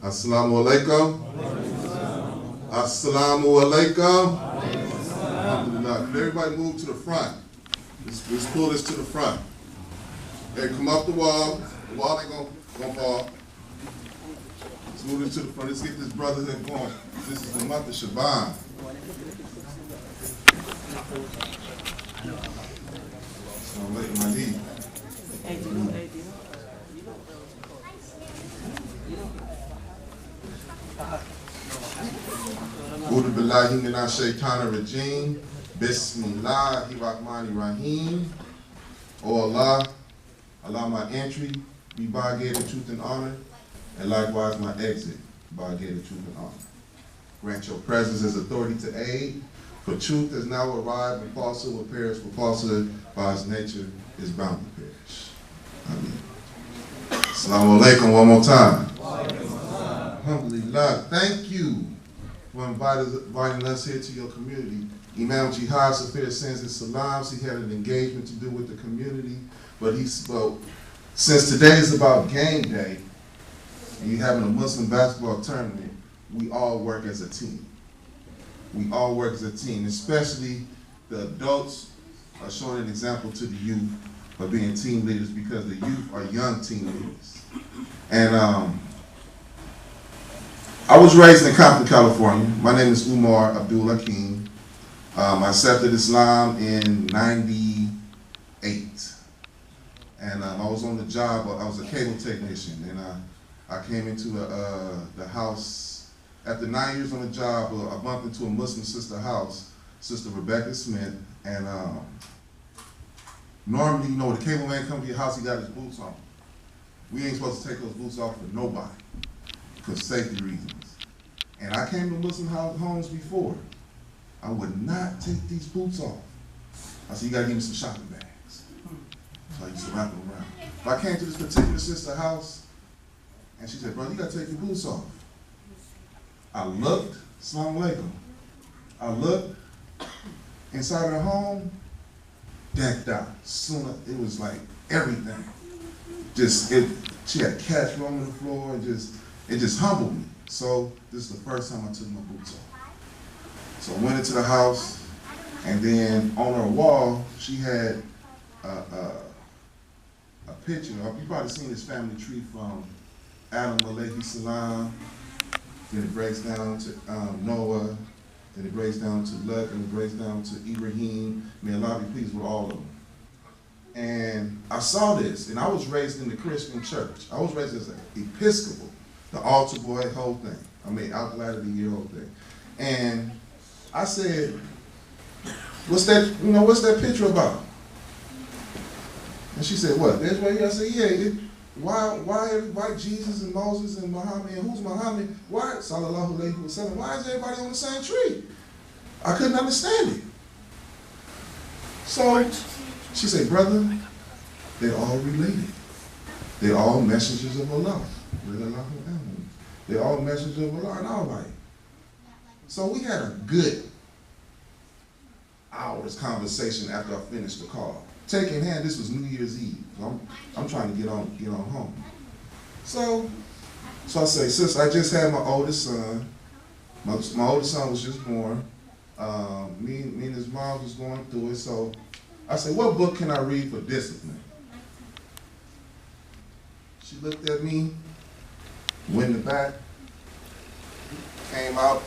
Assalamu alaikum. Assalamu alaikum. Alhamdulillah. Can everybody move to the front? Let's pull this to the front. Hey, come up the wall. The wall ain't gonna fall. Let's move this to the front. Let's get this brotherhood going. This is the month of Shaban. Assalamu alaikum, my knee. A'udhu billahi minash shaitanir rajim. Bismillahir rahmanir rahim. O Allah, allow my entry be by-gated truth and honor, and likewise my exit by-gated truth and honor. Grant your presence as authority to aid, for truth has now arrived, and falsehood will perish, for falsehood by its nature is bound to perish. Amen. Assalamu alaikum one more time. Alhamdulillah. Thank you for inviting us here to your community. Imam Jihad Safir sends his salams. He had an engagement to do with the community, but he spoke. Since today is about game day, and you're having a Muslim basketball tournament, we all work as a team. We all work as a team, especially the adults are showing an example to the youth of being team leaders, because the youth are young team leaders. And I was raised in Compton, California. My name is Umar Abdul Hakim. I accepted Islam in '98. And I was on the job, I was a cable technician, and I came into the house. After 9 years on the job, I bumped into a Muslim sister house, Sister Rebecca Smith, and normally, you know, when the cable man comes to your house, he got his boots on. We ain't supposed to take those boots off for nobody, because safety reasons. And I came to Muslim homes before. I would not take these boots off. I said, you gotta give me some shopping bags. So I used to wrap them around. But I came to this particular sister house, and she said, bro, you gotta take your boots off. I looked, Assalamu alaikum. I looked inside her home, decked out. Soon it was like everything. She had cats roaming the floor, and it just humbled me. So this is the first time I took my boots off. So I went into the house, and then on her wall, she had a picture. You've probably seen this family tree from Adam alayhi salam. Then it breaks down to Noah. Then it breaks down to Lut, and it breaks down to Ibrahim. May Allah be pleased with all of them. And I saw this, and I was raised in the Christian church. I was raised as an Episcopal, the altar boy, whole thing. I mean, out loud of the year, whole thing. And I said, what's that picture about? And she said, what? That's right here. I said, yeah. Why Jesus and Moses and Muhammad, and who's Muhammad? Why, sallallahu alayhi wa sallam, why is everybody on the same tree? I couldn't understand it. So she said, brother, they're all related. They're all messengers of Allah. They're all messengers of Allah and all right. So we had a good hour's conversation after I finished the call. Take in hand, this was New Year's Eve. I'm trying to get on home. So I say, sis, I just had my oldest son. My oldest son was just born. Me and his mom was going through it. So I said, what book can I read for discipline? She looked at me, went in the back, came out.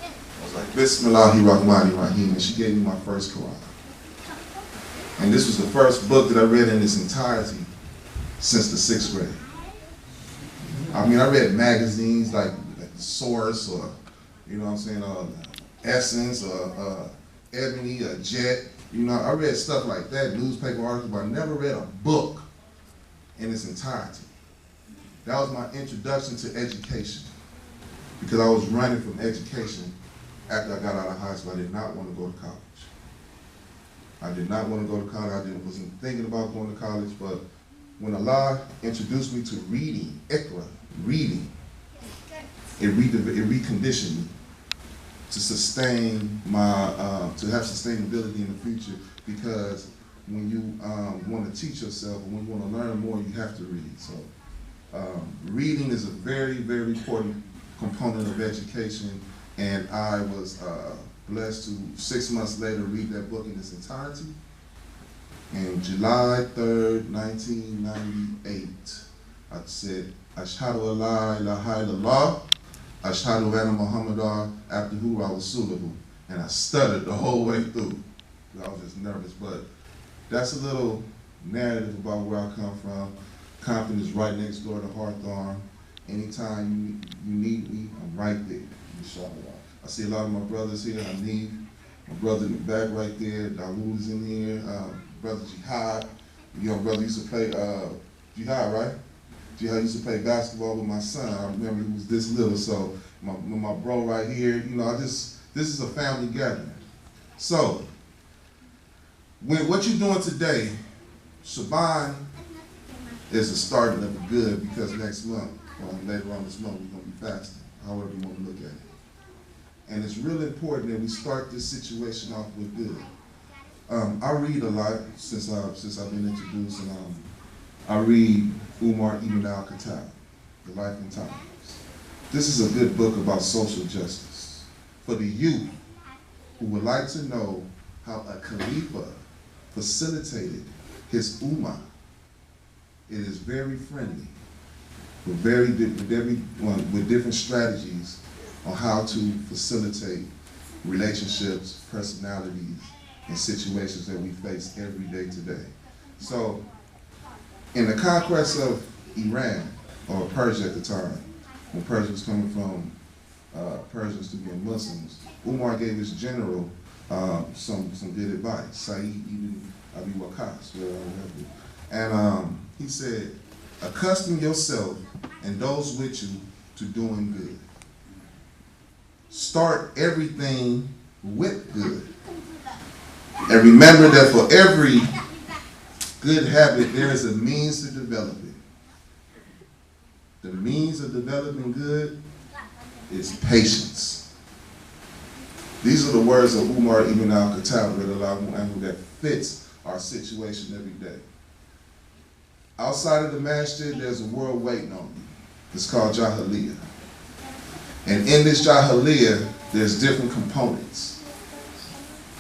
I was like, Bismillahir rahmanir rahim, and she gave me my first Quran. And this was the first book that I read in its entirety since the 6th grade. I mean, I read magazines like The Source, or, you know what I'm saying, Essence, or Ebony, or Jet. You know, I read stuff like that, newspaper articles, but I never read a book in its entirety. That was my introduction to education, because I was running from education after I got out of high school. I did not want to go to college. I did not want to go to college. I wasn't thinking about going to college, but when Allah introduced me to reading, Iqra, reading, it reconditioned me to sustain my, to have sustainability in the future, because when you want to teach yourself, and when you want to learn more, you have to read. So Reading is a very, very important component of education, and I was blessed to 6 months later read that book in its entirety. And July 3rd, 1998, I said, Ashhadu alla ilaha illallah, Ashhadu anna Muhammadan abduhu wa rasuluhu. And I stuttered the whole way through. I was just nervous, but that's a little narrative about where I come from. Compton is right next door to Hawthorne. Anytime you need me, I'm right there. Inshallah. I see a lot of my brothers here. I need my brother in the back right there. Dawood is in here. Brother Jihad. Young brother used to play Jihad, right? Jihad used to play basketball with my son. I remember he was this little, so my bro right here. You know, this is a family gathering. So, what you're doing today, Shaban, is the starting of the good, because next month, or later on this month, we're going to be fasting, however you want to look at it. And it's really important that we start this situation off with good. I read a lot since I've been introduced, and I read Umar Ibn al-Khattab, The Life and Times. This is a good book about social justice for the youth who would like to know how a Khalifa facilitated his ummah. It is very friendly, with different strategies on how to facilitate relationships, personalities, and situations that we face every day today. So, in the conquest of Iran, or Persia at the time, when Persia was coming from Persians to being Muslims, Umar gave his general some good advice, Sa'id ibn Abi Waqqas, and he said, accustom yourself and those with you to doing good. Start everything with good. And remember that for every good habit, there is a means to develop it. The means of developing good is patience. These are the words of Umar Ibn al-Khattab that fits our situation every day. Outside of the masjid, there's a world waiting on you. It's called Jahiliyyah. And in this Jahiliyyah, there's different components.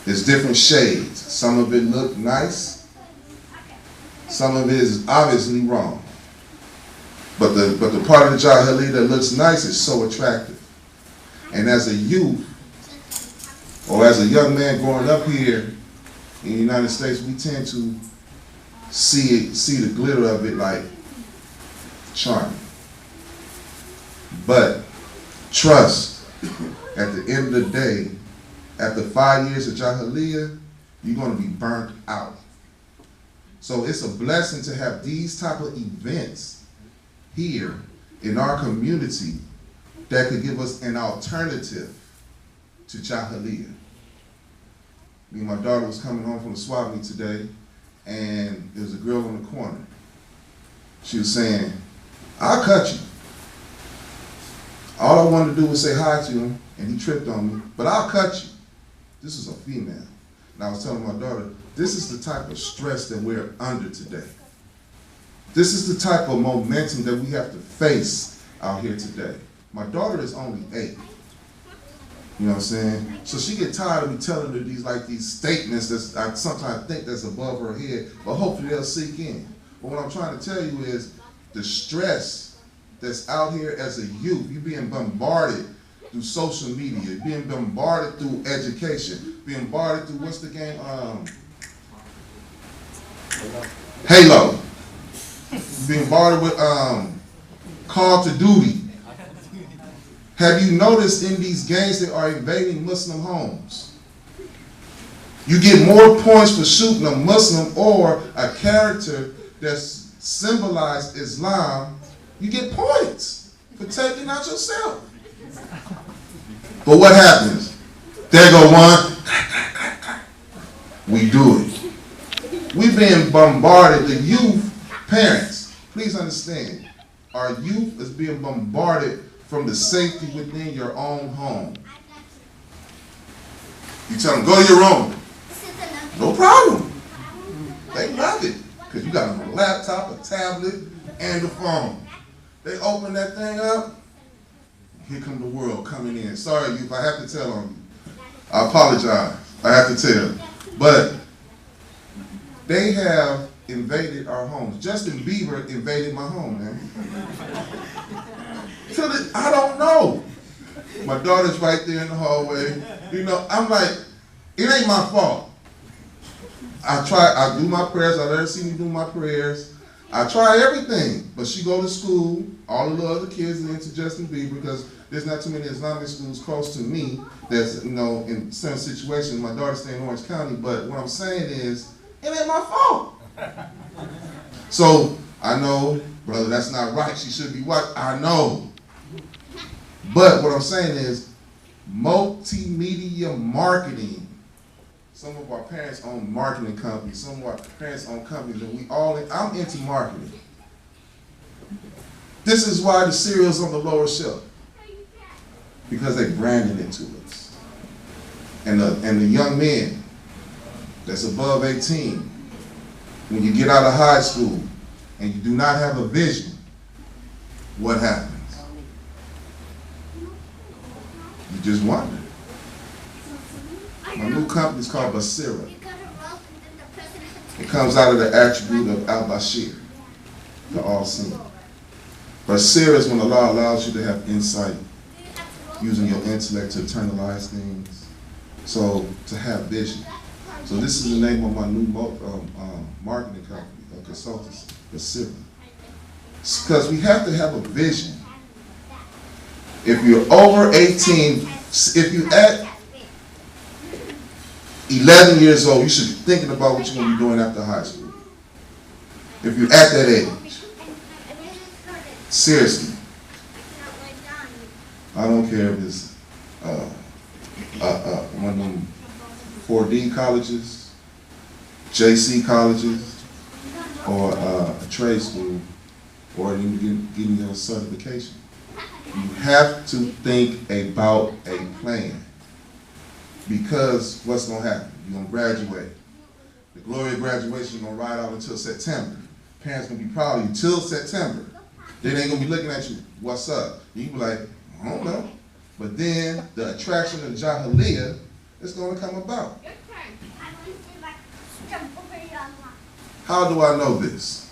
There's different shades. Some of it look nice. Some of it is obviously wrong. But the part of the Jahiliyyah that looks nice is so attractive. And as a youth, or as a young man growing up here in the United States, we tend to see the glitter of it like charming. But trust, at the end of the day, after 5 years of Jahiliyyah, you're going to be burnt out. So it's a blessing to have these type of events here in our community that could give us an alternative to Jahiliyyah. Me and my daughter was coming home from the swap meet today, and there was a girl in the corner. She was saying, I'll cut you. All I wanted to do was say hi to him, and he tripped on me, but I'll cut you. This is a female. And I was telling my daughter, this is the type of stress that we're under today. This is the type of momentum that we have to face out here today. My daughter is only 8. You know what I'm saying? So she get tired of me telling her these statements that I sometimes think that's above her head, but hopefully they'll sink in. But what I'm trying to tell you is the stress that's out here as a youth. You're being bombarded through social media, being bombarded through education, being bombarded through, what's the game? Halo. Being bombarded with Call to Duty. Have you noticed in these gangs that are invading Muslim homes? You get more points for shooting a Muslim or a character that's symbolized Islam. You get points for taking out yourself. But what happens? There go one. We do it. We've been bombarded. The youth, parents, please understand, our youth is being bombarded from the safety within your own home. You tell them, go to your room. No problem. They love it. Because you got a laptop, a tablet, and a phone. They open that thing up. Here come the world coming in. Sorry, youth, I have to tell on you. I apologize. I have to tell. But they have invaded our homes. Justin Bieber invaded my home, man. So I don't know. My daughter's right there in the hallway. You know, I'm like, it ain't my fault. I do my prayers. I let her see me do my prayers. I try everything, but she go to school. All of the other kids are into Justin Bieber because there's not too many Islamic schools close to me that's, you know, in certain situations. My daughter stays in Orange County, but what I'm saying is, it ain't my fault. So, I know, brother, that's not right. She should be white. I know. But what I'm saying is, multimedia marketing. Some of our parents own marketing companies. Some of our parents own companies, and I'm into marketing. This is why the cereal's on the lower shelf. Because they branded it to us. And the young men that's above 18, when you get out of high school and you do not have a vision, what happens? You just wonder. My new company is called Basira. It comes out of the attribute of Al-Bashir, the all-seeing. Basira is when Allah allows you to have insight, using your intellect to internalize things, so to have vision. So this is the name of my new marketing company, a consultancy, Basira. Because we have to have a vision. If you're over 18, if you're at 11 years old, you should be thinking about what you're going to be doing after high school. If you're at that age. Seriously. I don't care if it's one of them 4D colleges, JC colleges, or a trade school, or even getting your certification. You have to think about a plan. Because what's going to happen? You're going to graduate. The glory of graduation is going to ride out until September. Parents going to be proud of you till September. Then they ain't going to be looking at you, what's up? You be like, I don't know. But then the attraction of Jahiliyyah is going to come about. How do I know this?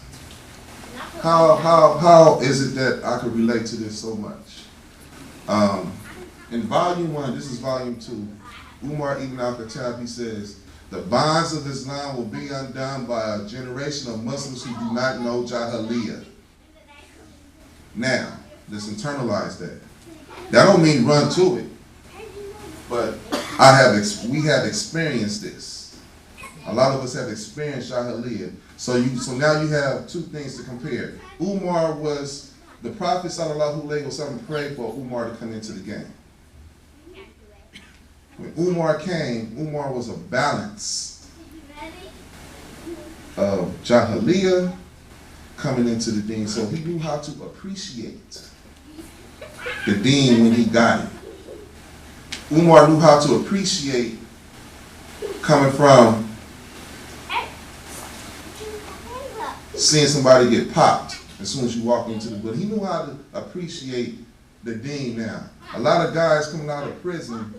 How is it that I could relate to this so much? In volume 1, this is volume 2, Umar ibn al-Khattab, he says, the bonds of Islam will be undone by a generation of Muslims who do not know Jahiliyyah. Now, let's internalize that. That don't mean run to it, but we have experienced this. A lot of us have experienced Jahiliyyah. So now you have two things to compare. Umar was, the Prophet sallallahu alaihi wasallam prayed for Umar to come into the game. When Umar came, Umar was a balance of Jahiliyyah coming into the deen. So he knew how to appreciate the deen when he got it. Umar knew how to appreciate coming from seeing somebody get popped as soon as you walk into the building. He knew how to appreciate the deen now. A lot of guys coming out of prison,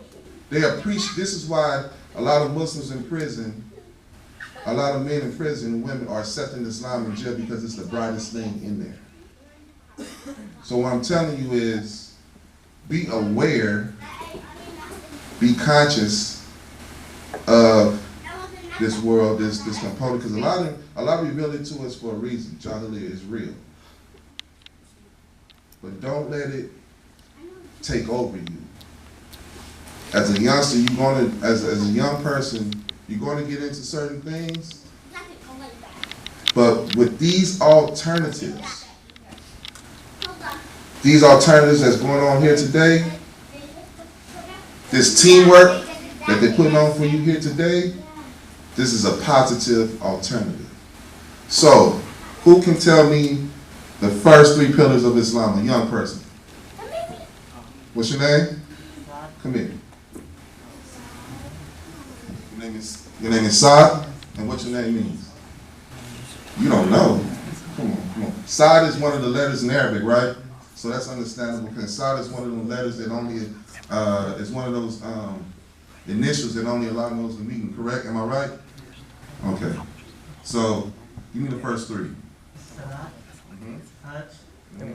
they appreciate, this is why a lot of Muslims in prison, a lot of men in prison and women are accepting Islam in jail because it's the brightest thing in there. So what I'm telling you is, be aware, be conscious of this world, this component, because a lot reveal it to us for a reason. Jahiliyyah is real. But don't let it take over you. As a youngster, as a young person, you're going to get into certain things. But with these alternatives that's going on here today, this teamwork that they're putting on for you here today, this is a positive alternative. So, who can tell me the first 3 pillars of Islam? A young person. What's your name? Come here. Your name is Saad, and what your name means? You don't know. Come on. Saad is one of the letters in Arabic, right? So that's understandable. Consada is one of those letters that only, is one of those initials that only allow those to meet, correct? Am I right? Okay. So, give me the first three. Salat, Hajj, Raj,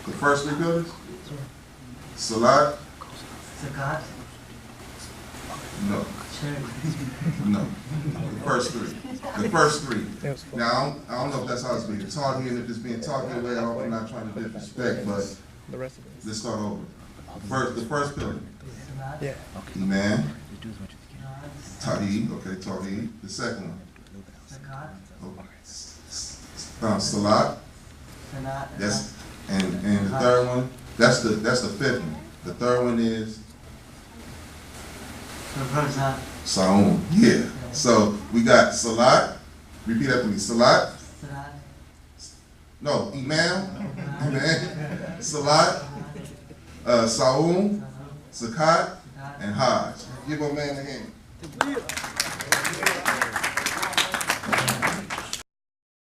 The first three pillars? Salat? Zakat, No. Charity. No. The first three. The first three. Now, I don't know if that's how it's being taught here, and if it's being taught that way, I'm not trying to disrespect, but let's start over. The first pillar. Salat, Iman. Raj, Tawheed. Okay, Tawheed. The second one. Zakat, Salat. Salat, That's and the third one. That's the fifth one. The third one is Rajat, Sa'um. Yeah. So we got Salat. Repeat after me. Salat. Salat, No, Imam. Salat. Sa'um. Zakat. And Hajj. Give a man a hand.